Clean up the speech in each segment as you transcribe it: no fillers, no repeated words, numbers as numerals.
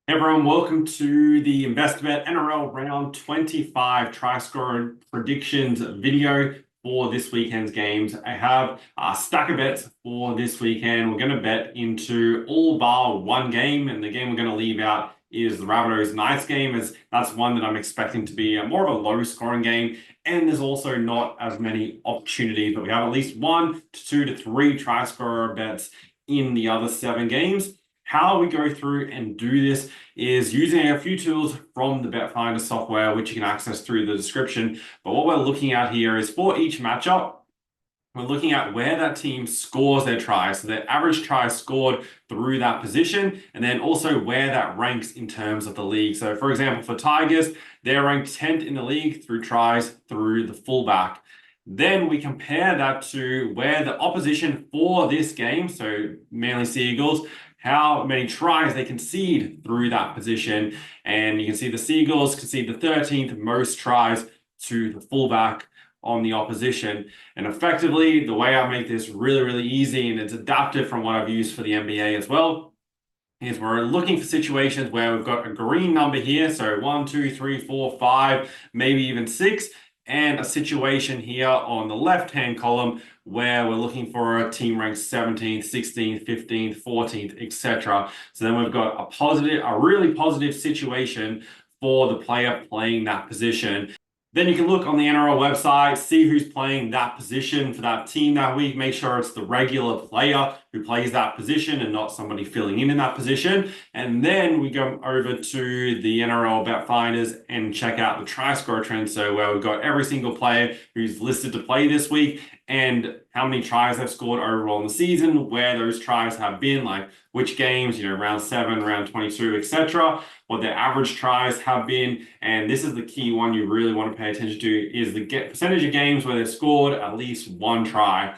Hey everyone, welcome to the investor.bet NRL round 25 try scoring predictions video for this weekend's games. I have a stack of bets for this weekend. We're going to bet into all bar one game, and the game we're going to leave out is the Rabbitohs Knights game, as that's one that I'm expecting to be more of a low scoring game. And there's also not as many opportunities, but we have at least 1 to 2 to 3 try scorer bets in the other 7 games. How we go through and do this is using a few tools from the Bet Finder software, which you can access through the description. But what we're looking at here is for each matchup, we're looking at where that team scores their tries, so their average tries scored through that position, and then also where that ranks in terms of the league. So for example, for Tigers, they're ranked 10th in the league through tries through the fullback. Then we compare that to where the opposition for this game, so Manly Seagulls, how many tries they concede through that position. And you can see the Seagulls concede the 13th most tries to the fullback on the opposition. And effectively, the way I make this really, really easy, and it's adapted from what I've used for the NBA as well, is we're looking for situations where we've got a green number here. So 1, 2, 3, 4, 5, maybe even 6. And a situation here on the left-hand column where we're looking for a team ranked 17th, 16th, 15th, 14th, etc. So then we've got a really positive situation for the player playing that position. Then you can look on the NRL website, see who's playing that position for that team that week. Make sure it's the regular player who plays that position and not somebody filling in that position. And then we go over to the NRL Bet Finders and check out the try score trend. So where we've got every single player who's listed to play this week and how many tries they've scored overall in the season, where those tries have been, like which games, round 7, round 22, etc., what their average tries have been. And this is the key one you really want to pay attention to, is the percentage of games where they've scored at least 1 try.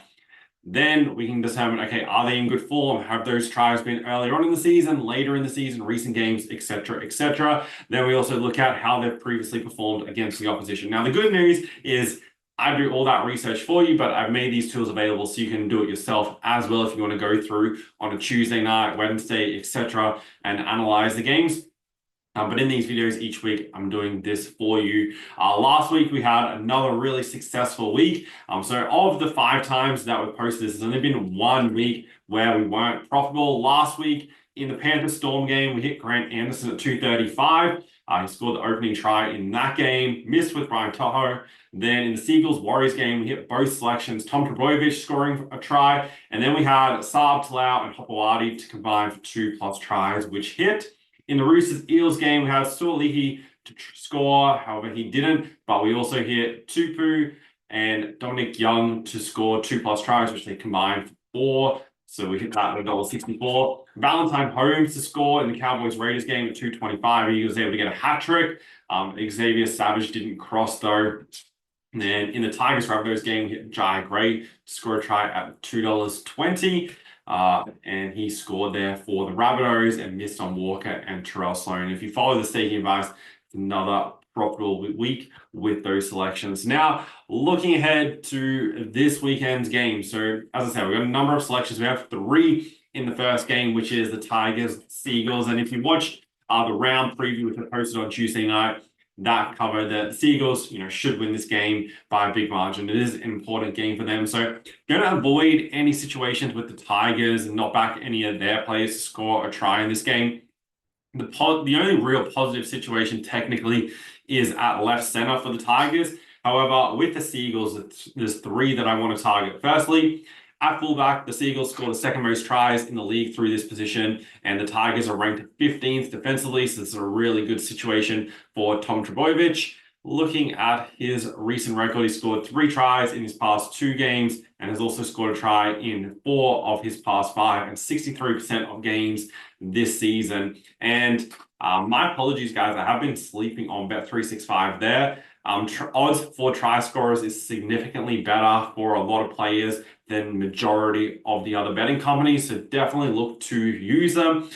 Then we can determine, okay, are they in good form? Have those tries been earlier on in the season, later in the season, recent games, etc., etc. Then we also look at how they've previously performed against the opposition. Now, the good news is I do all that research for you, but I've made these tools available so you can do it yourself as well if you want to go through on a Tuesday night, Wednesday, etc., and analyze the games. But in these videos each week, I'm doing this for you. Last week, we had another really successful week. So of the 5 times that we've posted this, there's only been 1 week where we weren't profitable. Last week, in the Panthers Storm game, we hit Grant Anderson at 235. He scored the opening try in that game, missed with Rabbitohs. Then in the Seagulls Warriors game, we hit both selections, Tom Trbojevic scoring a try. And then we had Saab, Talau, and Hopewadi to combine for 2+ tries, which hit. In the Roosters Eels game, we had Suolihi to score, however, he didn't. But we also hit Tupu and Dominic Young to score 2+ tries, which they combined for 4. So we hit that at $1.64. Valentine Holmes to score in the Cowboys Raiders game at 225. He was able to get a hat trick. Xavier Savage didn't cross though. And then in the Tigers Rabbitohs game, we hit Jai Gray to score a try at $2.20. And he scored there for the Rabbitohs and missed on Walker and Terrell Sloan. If you follow the staking advice, it's another profitable week with those selections. Now, looking ahead to this weekend's game. So, as I said, we've got a number of selections. We have 3 in the first game, which is the Tigers, Seagulls. And if you watched the round preview, which I posted on Tuesday night, that covered that the Seagulls, should win this game by a big margin. It is an important game for them. So going to avoid any situations with the Tigers and not back any of their players to score a try in this game. The only real positive situation technically is at left center for the Tigers. However, with the Seagulls, there's 3 that I want to target. Firstly, at fullback, the Seagulls scored the 2nd most tries in the league through this position, and the Tigers are ranked 15th defensively, so this is a really good situation for Tom Trbojevic. Looking at his recent record, he scored 3 tries in his past 2 games and has also scored a try in 4 of his past 5 and 63% of games this season. And my apologies, guys, I have been sleeping on Bet365 there. Odds for try scorers is significantly better for a lot of players than majority of the other betting companies. So definitely look to use them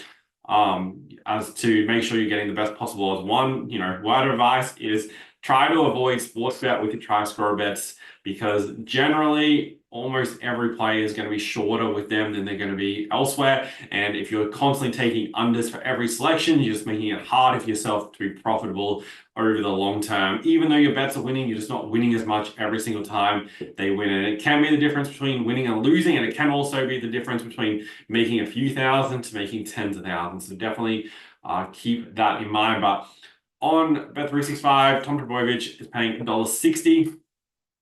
as to make sure you're getting the best possible odds. One, word of advice is try to avoid sports bet with your try scorer bets, because generally almost every player is going to be shorter with them than they're going to be elsewhere. And if you're constantly taking unders for every selection, you're just making it harder for yourself to be profitable over the long term. Even though your bets are winning, you're just not winning as much every single time they win. And it can be the difference between winning and losing. And it can also be the difference between making a few thousand to making tens of thousands. So definitely keep that in mind. But on Bet365, Tom Trbojevic is paying $1.60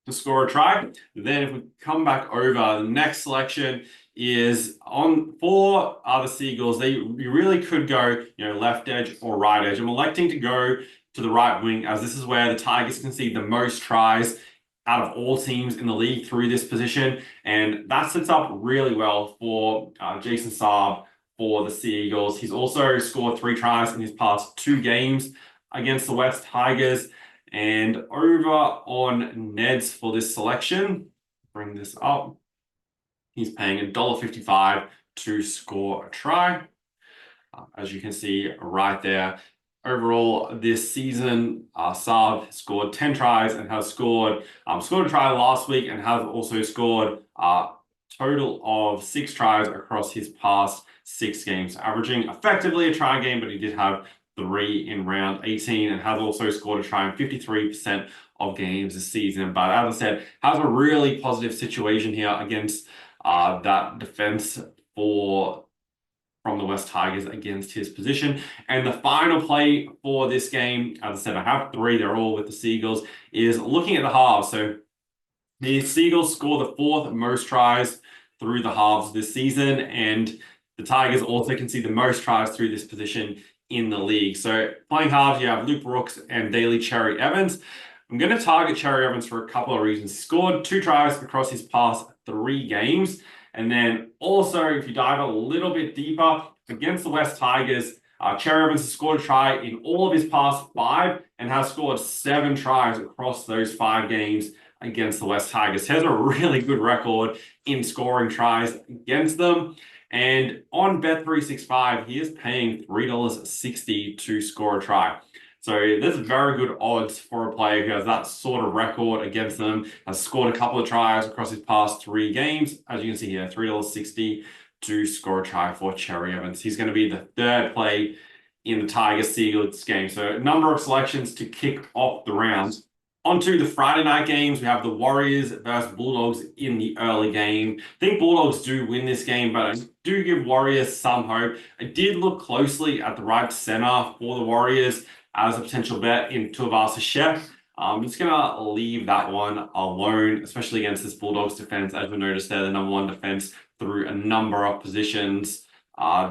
to score a try. Then if we come back over, the next selection is on for the Seagulls. You really could go, left edge or right edge. I'm electing to go to the right wing, as this is where the Tigers can see the most tries out of all teams in the league through this position. And that sets up really well for Jason Saab for the Sea Eagles. He's also scored 3 tries in his past 2 games against the West Tigers. And over on Neds for this selection, bring this up, he's paying $1.55 to score a try. As you can see right there, overall this season, Saab scored 10 tries and has scored a try last week and has also scored a total of 6 tries across his past 6 games, averaging effectively a try game, but he did have 3 in round 18 and has also scored a try in 53% of games this season. But as I said, has a really positive situation here against that defense from the West Tigers against his position. And the final play for this game, as I said, I have 3, they're all with the Seagulls, is looking at the halves. So the Seagulls score the 4th most tries through the halves this season, and the Tigers also can see the most tries through this position in the league. So playing halves, you have Luke Brooks and Daly Cherry Evans. I'm going to target Cherry Evans for a couple of reasons. He scored 2 tries across his past 3 games. And then also, if you dive a little bit deeper, against the West Tigers, Cherry Evans has scored a try in all of his past 5 and has scored 7 tries across those 5 games against the West Tigers. He has a really good record in scoring tries against them. And on Bet365, he is paying $3.60 to score a try. So there's very good odds for a player who has that sort of record against them, has scored a couple of tries across his past 3 games. As you can see here, $3.60 to score a try for Cherry Evans. He's going to be the 3rd play in the Tigers-Seagulls game. So a number of selections to kick off the rounds. Onto the Friday night games, we have the Warriors versus Bulldogs in the early game. I think Bulldogs do win this game, but I do give Warriors some hope. I did look closely at the right center for the Warriors as a potential bet in Tuivasa-Sheck. I'm just going to leave that one alone, especially against this Bulldogs defense. As we noticed, they're the #1 defense through a number of positions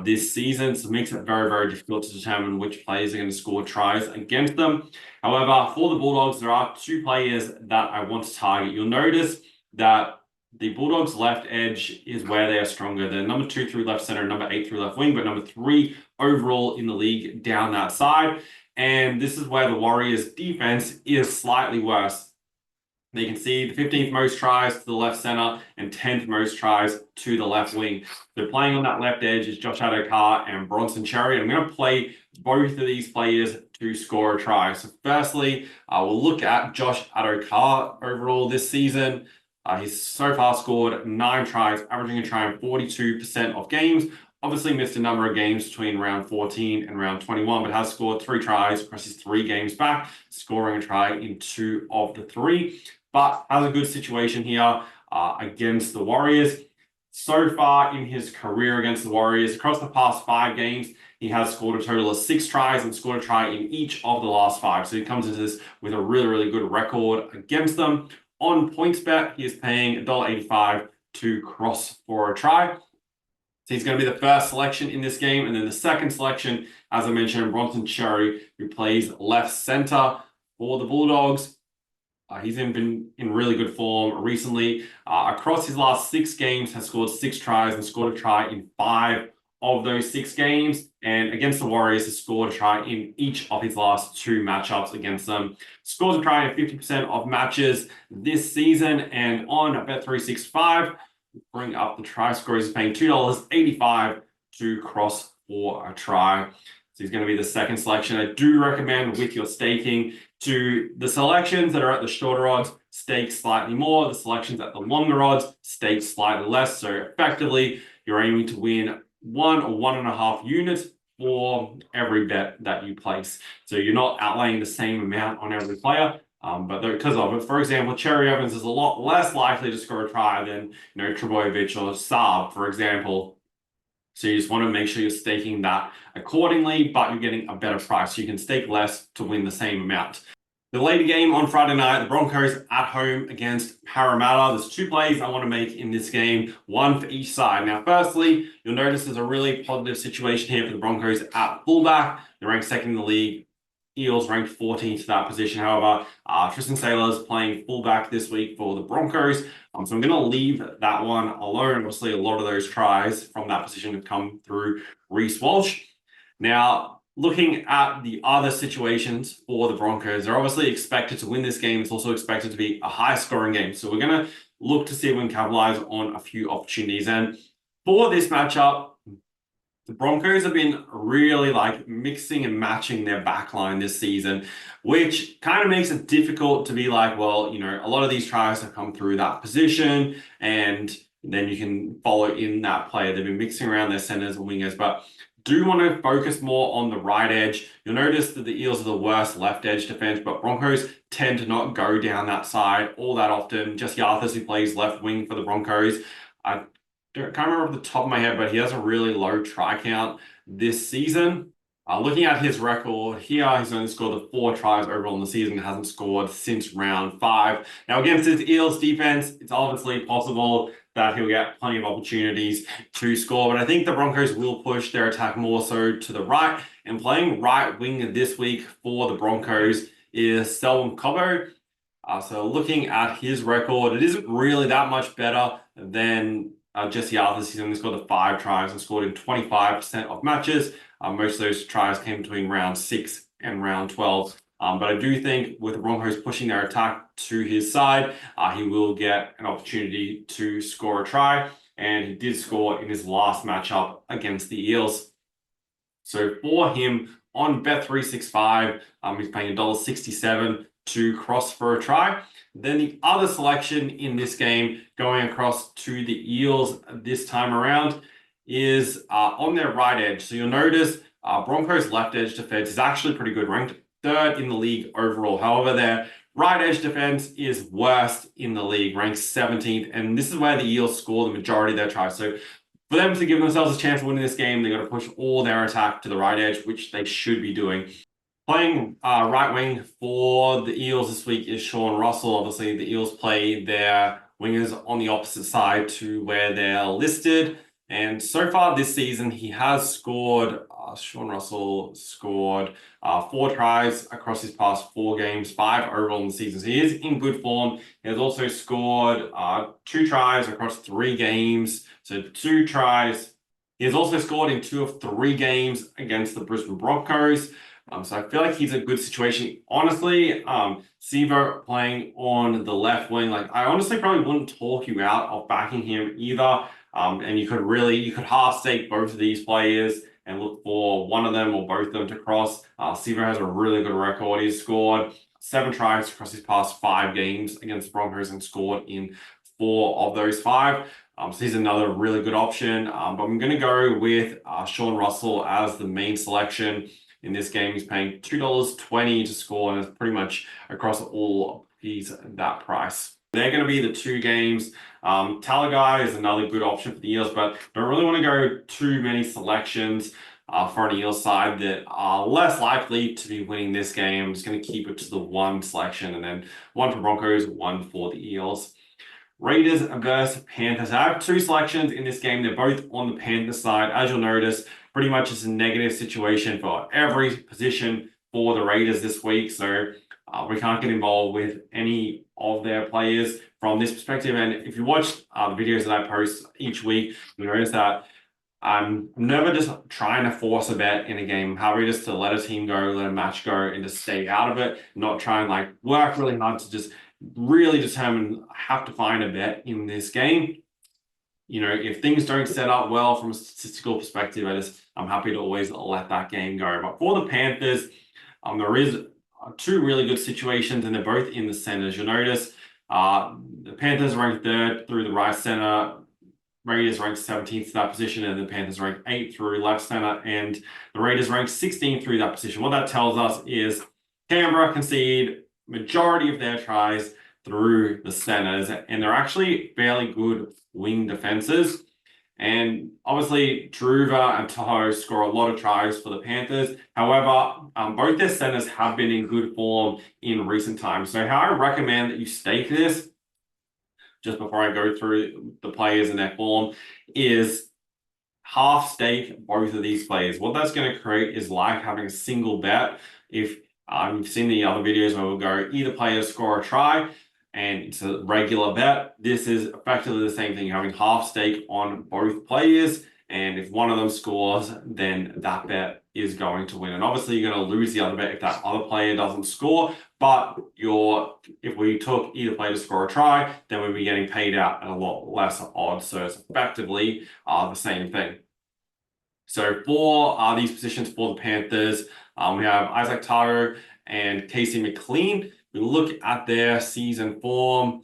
this season. So it makes it very, very difficult to determine which players are going to score tries against them. However, for the Bulldogs, there are 2 players that I want to target. You'll notice that the Bulldogs left edge is where they are stronger. They're #2 through left center, #8 through left wing, but #3 overall in the league down that side. And this is where the Warriors defense is slightly worse. You can see the 15th most tries to the left center and 10th most tries to the left wing. So playing on that left edge is Josh Adokar and Bronson Cherry. I'm going to play both of these players to score a try. So firstly, we'll look at Josh Adokar overall this season. He's so far scored 9 tries, averaging a try in 42% of games. Obviously missed a number of games between round 14 and round 21, but has scored 3 tries across his 3 games back, scoring a try in 2 of the 3. But has a good situation here against the Warriors. So far in his career against the Warriors, across the past 5 games, he has scored a total of 6 tries and scored a try in each of the last 5. So he comes into this with a really, really good record against them. On PointsBet, he is paying $1.85 to cross for a try. So he's going to be the first selection in this game. And then the second selection, as I mentioned, Bronson Cherry, who plays left center for the Bulldogs. He's been in really good form recently. Across his last 6 games, has scored 6 tries and scored a try in 5 of those 6 games. And against the Warriors, has scored a try in each of his last 2 matchups against them. Scores a try in 50% of matches this season. And on Bet365, bring up the try score. He's paying $2.85 to cross for a try. So he's going to be the second selection. I do recommend with your staking to the selections that are at the shorter odds, stake slightly more. The selections at the longer odds, stake slightly less. So effectively, you're aiming to win 1 or 1.5 units for every bet that you place. So you're not outlaying the same amount on every player. But because of it, for example, Cherry Evans is a lot less likely to score a try than Trbojevic or Saab, for example. So you just want to make sure you're staking that accordingly, but you're getting a better price. So you can stake less to win the same amount. The later game on Friday night, the Broncos at home against Parramatta. There's 2 plays I want to make in this game, one for each side. Now, firstly, you'll notice there's a really positive situation here for the Broncos at fullback. They're ranked second in the league. Eels ranked 14th to that position. However, Tristan Sailor's playing fullback this week for the Broncos. So I'm going to leave that one alone. Obviously, a lot of those tries from that position have come through Reece Walsh. Now, looking at the other situations for the Broncos, they're obviously expected to win this game. It's also expected to be a high-scoring game. So we're going to look to see if we can capitalize on a few opportunities. And for this matchup, the Broncos have been really mixing and matching their backline this season, which kind of makes it difficult to be like, well, a lot of these tries have come through that position, and then you can follow in that player. They've been mixing around their centers and wingers, but do want to focus more on the right edge. You'll notice that the Eels are the worst left edge defense, but Broncos tend to not go down that side all that often. Jesse Arthurs, who plays left wing for the Broncos, I can't remember off the top of my head, but he has a really low try count this season. Looking at his record here, he's only scored the 4 tries overall in the season, hasn't scored since round 5. Now, against this Eels defense, it's obviously possible that he'll get plenty of opportunities to score, but I think the Broncos will push their attack more so to the right. And playing right wing this week for the Broncos is Selwyn Cobbo. So looking at his record, it isn't really that much better than Jesse Arthurs. He's only scored the 5 tries and scored in 25% of matches. Most of those tries came between round 6 and round 12. But I do think with the Broncos pushing their attack to his side, he will get an opportunity to score a try. And he did score in his last matchup against the Eels. So for him on Bet365, he's paying $1.67 to cross for a try. Then the other selection in this game going across to the Eels this time around is on their right edge. So you'll notice Broncos left edge defense is actually pretty good, ranked 3rd in the league overall. However, their right edge defense is worst in the league, ranked 17th. And this is where the Eels score the majority of their tries. So for them to give themselves a chance of winning this game, they've got to push all their attack to the right edge, which they should be doing. Playing right wing for the Eels this week is Sean Russell. Obviously, the Eels play their wingers on the opposite side to where they're listed. And so far this season, he has scored, Sean Russell scored 4 tries across his past 4 games, 5 overall in the season. So he is in good form. He has also scored 2 tries across 3 games. So 2 tries. He has also scored in 2 of 3 games against the Brisbane Broncos. So I feel like he's a good situation. Honestly, Sivo playing on the left wing, I honestly probably wouldn't talk you out of backing him either. And you could half stake both of these players and look for one of them or both of them to cross. Sivo has a really good record. He's scored 7 tries across his past 5 games against the Broncos and scored in 4 of those 5. So he's another really good option. But I'm going to go with Sean Russell as the main selection. In this game, he's paying $2.20 to score, and it's pretty much across all he's that price. They're going to be the 2 games. Talagai is another good option for the Eels, but don't really want to go too many selections for an Eels side that are less likely to be winning this game. I'm just going to keep it to the 1 selection, and then 1 for Broncos, 1 for the Eels. Raiders versus Panthers. I have 2 selections in this game. They're both on the Panthers side. As you'll notice, pretty much it's a negative situation for every position for the Raiders this week. So we can't get involved with any of their players from this perspective. And if you watch the videos that I post each week, you notice that I'm never just trying to force a bet in a game. I'm happy just to let a team go, let a match go, and just stay out of it. Not try and work really hard to just really determine, I have to find a bet in this game. if things don't set up well from a statistical perspective, I'm happy to always let that game go. But for the Panthers, there is two really good situations, and they're both in the centers. You'll notice the Panthers ranked third through the right center. Raiders ranked 17th to that position, and the Panthers ranked 8th through left center, and the Raiders ranked 16th through that position. What that tells us is Canberra concede majority of their tries through the centers, and they're actually fairly good wing defenses. And obviously, Druva and Tahoe score a lot of tries for the Panthers. However, both their centers have been in good form in recent times. So how I recommend that you stake this, just before I go through the players and their form, is half stake both of these players. What that's going to create is like having a single bet. If you've seen the other videos where we'll go either player score a try, and it's a regular bet. This is effectively the same thing, having half stake on both players. And if one of them scores, then that bet is going to win. And obviously you're going to lose the other bet if that other player doesn't score. But if we took either player to score a try, then we'd be getting paid out at a lot less odds. So it's effectively the same thing. So for these positions for the Panthers, we have Isaac Tago and Casey McLean. We look at their season form.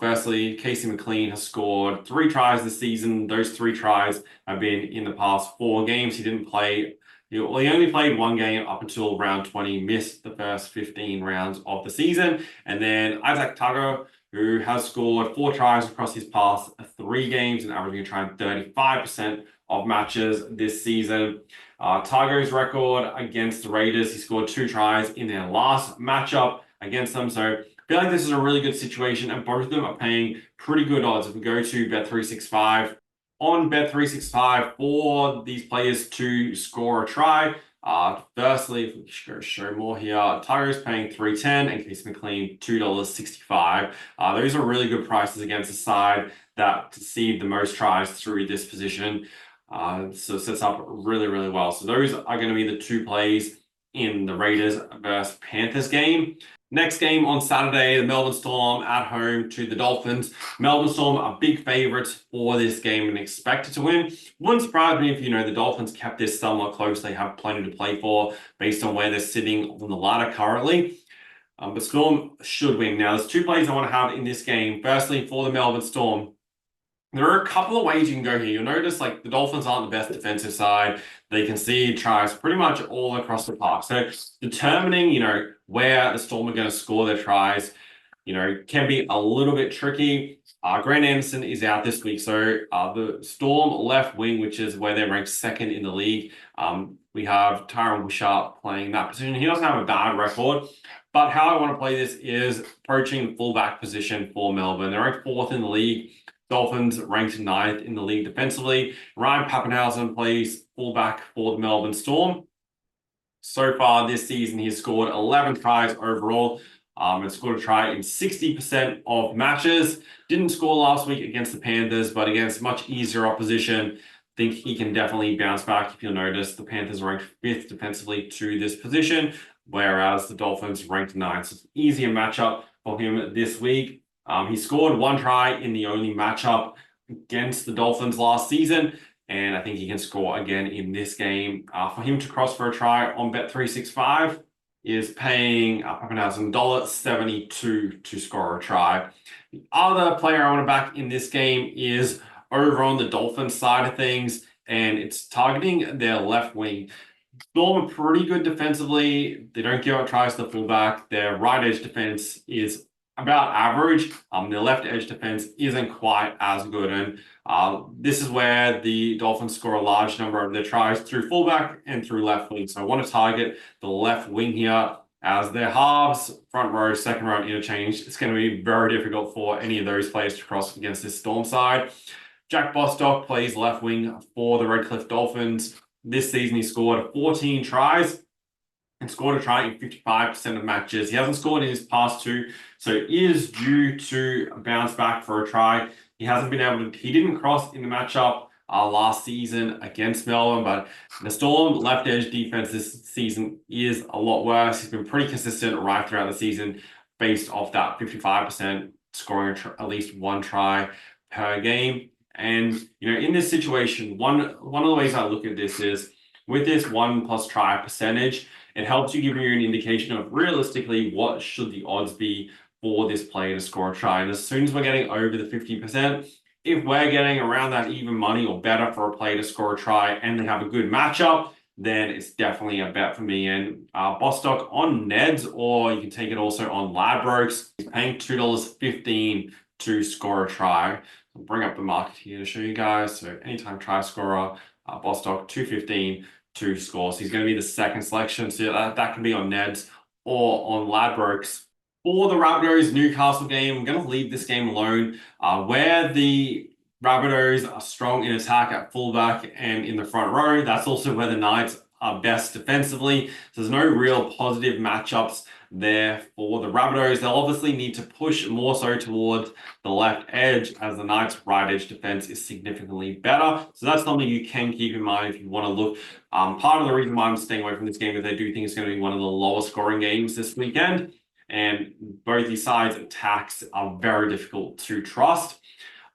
Firstly, Casey McLean has scored 3 tries this season. Those 3 tries have been in the past 4 games. He didn't play. He only played 1 game up until round 20, missed the first 15 rounds of the season. And then Isaac Tago, who has scored 4 tries across his past 3 games and averaging a try in 35% of matches this season. Tago's record against the Raiders, he scored 2 tries in their last matchup against them. So I feel like this is a really good situation, and both of them are paying pretty good odds. If we go to Bet365, on Bet365 for these players to score a try, firstly, if we go show more here, Tago's paying $3.10 and Casey McLean $2.65. Those are really good prices against the side that concede the most tries through this position. So it sets up really, really well. So those are going to be the 2 plays in the Raiders versus Panthers game. Next game on Saturday, the Melbourne Storm at home to the Dolphins. Melbourne Storm are big favourites for this game and expected to win. Wouldn't surprise me if, the Dolphins kept this somewhat close. They have plenty to play for based on where they're sitting on the ladder currently. But Storm should win. Now, there's 2 plays I want to have in this game. Firstly, for the Melbourne Storm, there are a couple of ways you can go here. You'll notice the Dolphins aren't the best defensive side. They concede tries pretty much all across the park. So determining, where the Storm are going to score their tries, can be a little bit tricky. Grant Anderson is out this week. So the Storm left wing, which is where they're ranked 2nd in the league. We have Tyron Wishart playing that position. He doesn't have a bad record. But how I want to play this is approaching the fullback position for Melbourne. They're ranked 4th in the league. Dolphins ranked 9th in the league defensively. Ryan Papenhuyzen plays fullback for the Melbourne Storm. So far this season, he's scored 11 tries overall and scored a try in 60% of matches. Didn't score last week against the Panthers, but against much easier opposition, I think he can definitely bounce back. If you'll notice, the Panthers ranked 5th defensively to this position, whereas the Dolphins ranked 9th. So it's an easier matchup for him this week. He scored 1 try in the only matchup against the Dolphins last season, and I think he can score again in this game. For him to cross for a try on Bet365 is paying Papenhuyzen $1.72 to score a try. The other player I want to back in this game is over on the Dolphins side of things, and it's targeting their left wing. Storm are pretty good defensively. They don't give up tries to the fullback. Their right edge defense is about average. Their left edge defense isn't quite as good. And this is where the Dolphins score a large number of their tries through fullback and through left wing. So I want to target the left wing here as their halves, front row, second row interchange. It's going to be very difficult for any of those players to cross against this Storm side. Jack Bostock plays left wing for the Redcliffe Dolphins. This season he scored 14 tries and scored a try in 55% of matches. He hasn't scored in his past 2, so is due to bounce back for a try. He didn't cross in the matchup last season against Melbourne, but the Storm left edge defense this season is a lot worse. He's been pretty consistent right throughout the season based off that 55% scoring at least 1 try per game. And in this situation, one of the ways I look at this is with this 1+ try percentage, it helps you give you an indication of realistically what should the odds be for this player to score a try. And as soon as we're getting over the 50%, if we're getting around that even money or better for a player to score a try and they have a good matchup, then it's definitely a bet for me. And Bostock on Neds, or you can take it also on Ladbrokes, is paying $2.15 to score a try. I'll bring up the market here to show you guys. So anytime try scorer, Bostock $2.15 to score. So he's going to be the second selection. So that can be on Neds or on Ladbrokes. For the Rabbitohs Newcastle game, I'm going to leave this game alone. Where the Rabbitohs are strong in attack at fullback and in the front row, that's also where the Knights are best defensively. So there's no real positive matchups there for the Rabbitohs. They'll obviously need to push more so towards the left edge, as the Knights' right edge defense is significantly better. So that's something you can keep in mind if you want to look. Part of the reason why I'm staying away from this game is I do think it's going to be one of the lower scoring games this weekend. And both these sides' attacks are very difficult to trust.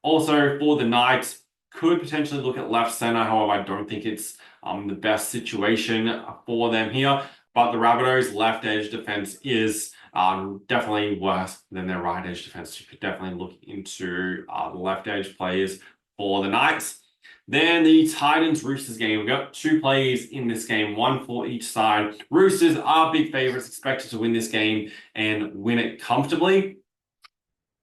Also, for the Knights, could potentially look at left center. However, I don't think it's the best situation for them here. But the Rabbitohs' left edge defense is definitely worse than their right edge defense. You could definitely look into the left edge players for the Knights. Then the Titans-Roosters game. We've got two plays in this game, one for each side. Roosters are big favorites, expected to win this game and win it comfortably.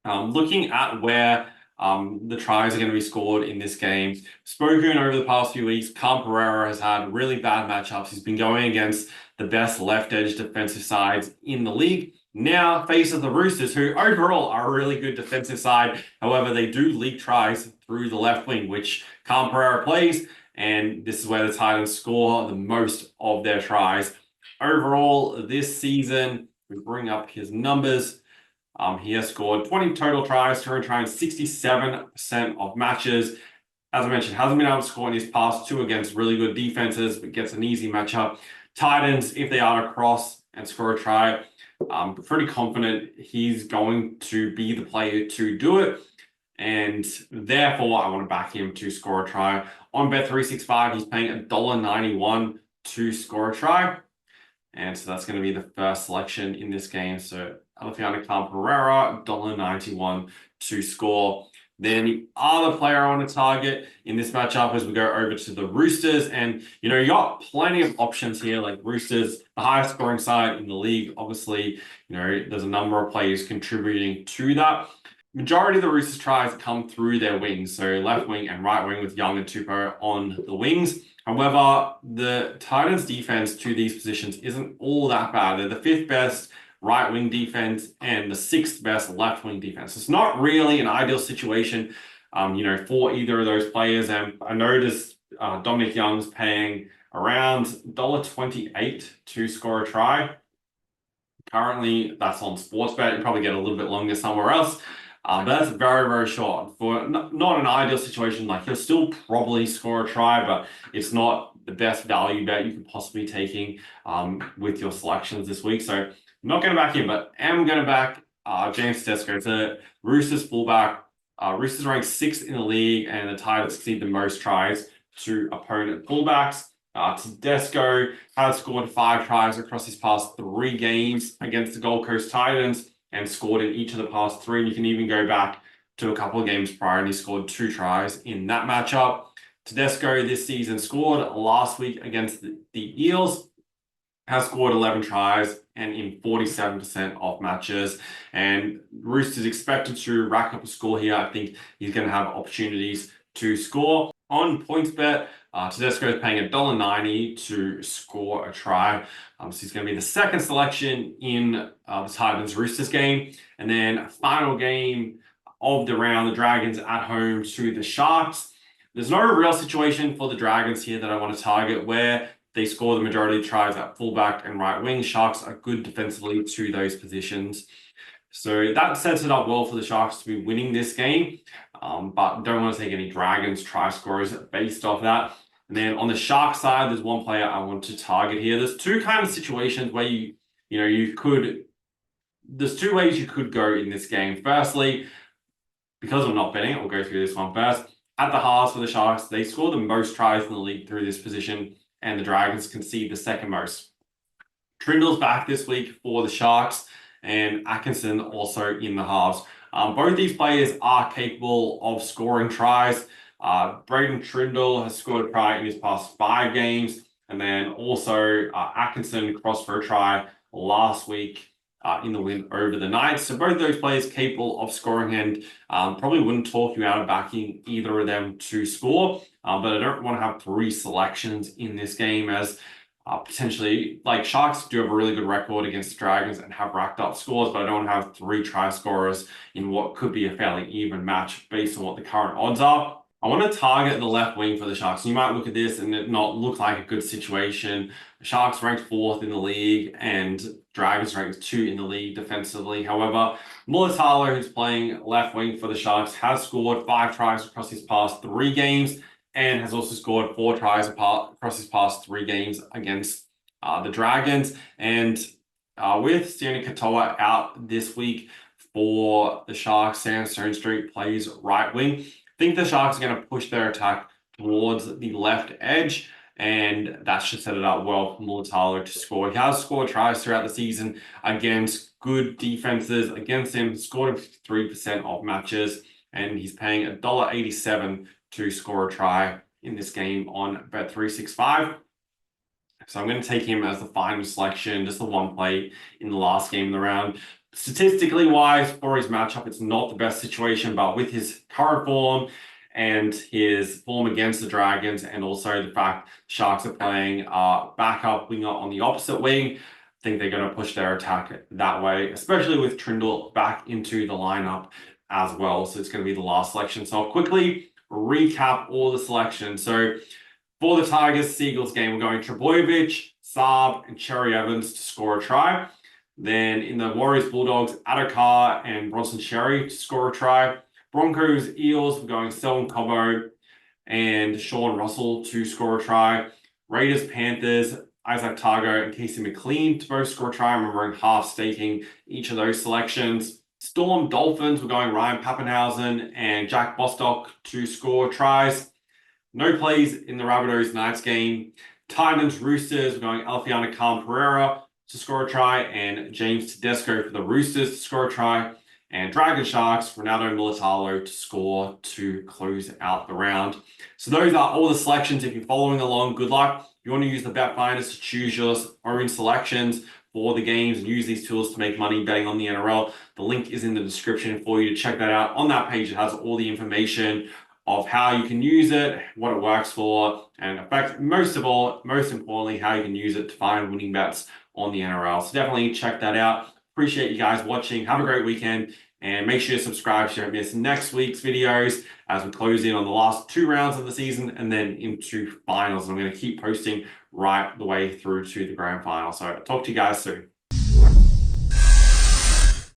Looking at where the tries are going to be scored in this game. Spoken over the past few weeks, Cam Pereira has had really bad matchups. He's been going against the best left edge defensive sides in the league. Now faces the Roosters, who overall are a really good defensive side. However, they do leak tries through the left wing, which Cam Pereira plays, and this is where the Titans score the most of their tries. Overall, this season, we bring up his numbers. He has scored 20 total tries, trying 67% of matches. As I mentioned, hasn't been able to score in his past two against really good defenses, but gets an easy matchup. Titans, if they are to cross and score a try, I'm pretty confident he's going to be the player to do it. And therefore, I want to back him to score a try. On Bet365, he's paying $1.91 to score a try. And so that's going to be the first selection in this game. So Alefiana Cam Pereira, $1.91 to score. Then the other player I want to target in this matchup as we go over to the Roosters. And, you got plenty of options here, like Roosters, the highest scoring side in the league. Obviously, there's a number of players contributing to that. Majority of the Roosters tries come through their wings, so left wing and right wing with Young and Tupou on the wings. However, the Titans defense to these positions isn't all that bad. They're the 5th best right wing defense and the 6th best left wing defense. It's not really an ideal situation, for either of those players. And I noticed Dominic Young's paying around $1.28 to score a try. Currently, that's on Sportsbet. You probably get a little bit longer somewhere else. But that's very, very short. For not an ideal situation, like he'll still probably score a try, but it's not the best value bet you could possibly be taking with your selections this week. So I'm not going to back him, but am going to back James Tedesco. It's a Roosters fullback. Roosters ranked 6th in the league, and the Titans exceed the most tries to opponent fullbacks. Tedesco has scored 5 tries across his past 3 games against the Gold Coast Titans, and scored in each of the past 3. And you can even go back to a couple of games prior, and he scored 2 tries in that matchup. Tedesco this season scored last week against the Eels, has scored 11 tries and in 47% of matches. And Roosters expected to rack up a score here. I think he's going to have opportunities to score. On PointsBet, Tedesco is paying $1.90 to score a try. So he's going to be the second selection in the Titans-Roosters game. And then final game of the round, the Dragons at home to the Sharks. There's no real situation for the Dragons here that I want to target where they score the majority of tries at fullback and right wing. Sharks are good defensively to those positions. So that sets it up well for the Sharks to be winning this game. But don't want to take any Dragons try scorers based off that. And then on the Shark side, there's one player I want to target here. There's two kind of situations where there's 2 ways you could go in this game. Firstly, because I'm not betting, I'll go through this one first. At the halves for the Sharks, they score the most tries in the league through this position, and the Dragons concede the second most. Trindle's back this week for the Sharks, and Atkinson also in the halves. Both these players are capable of scoring tries. Braden Trindle has scored a try in his past 5 games, and then also Atkinson crossed for a try last week in the win over the Knights. So both those players capable of scoring, and probably wouldn't talk you out of backing either of them to score. But I don't want to have 3 selections in this game, as potentially, like, Sharks do have a really good record against the Dragons and have racked up scores, but I don't have 3 try scorers in what could be a fairly even match based on what the current odds are. I want to target the left wing for the Sharks. You might look at this and it not look like a good situation. The Sharks ranked 4th in the league and Dragons ranked 2 in the league defensively. However, Mulatalo, who's playing left wing for the Sharks, has scored 5 tries across his past 3 games and has also scored 4 tries across his past 3 games against the Dragons. And with Sione Katoa out this week for the Sharks, Sam Stonestreet plays right wing. I think the Sharks are going to push their attack towards the left edge, and that should set it up well for Mulatalo to score. He has scored tries throughout the season against good defenses against him, scored 53% of matches, and he's paying $1.87 to score a try in this game on Bet365. So I'm going to take him as the final selection, just the one play in the last game of the round. Statistically wise, for his matchup, it's not the best situation, but with his current form and his form against the Dragons, and also the fact Sharks are playing backup winger on the opposite wing, I think they're going to push their attack that way, especially with Trindle back into the lineup as well. So it's going to be the last selection. So I'll quickly recap all the selections. So for the Tigers-Seagulls game, we're going Trbojevic, Saab, and Cherry Evans to score a try. Then in the Warriors-Bulldogs, Adokar and Bronson Cherry to score a try. Broncos-Eels, we're going Selwyn Cobbo and Sean Russell to score a try. Raiders-Panthers, Isaac Targo and Casey McLean to both score a try. Remembering half staking each of those selections. Storm Dolphins, we're going Ryan Pappenhausen and Jack Bostock to score tries. No plays in the Rabbitohs Knights game. Titans Roosters, we're going Alfiana Khan Pereira to score a try, and James Tedesco for the Roosters to score a try. And Dragon Sharks, Ronaldo Mulatalo to score to close out the round. So those are all the selections. If you're following along, good luck. If you want to use the bet finders to choose your own selections for the games and use these tools to make money betting on the NRL, the link is in the description for you to check that out. On that page, it has all the information of how you can use it, what it works for, and in fact, most importantly, how you can use it to find winning bets on the NRL. So definitely check that out. Appreciate you guys watching. Have a great weekend, and make sure you subscribe so you don't miss next week's videos as we close in on the last 2 rounds of the season and then into finals. I'm going to keep posting right the way through to the grand final. So talk to you guys soon.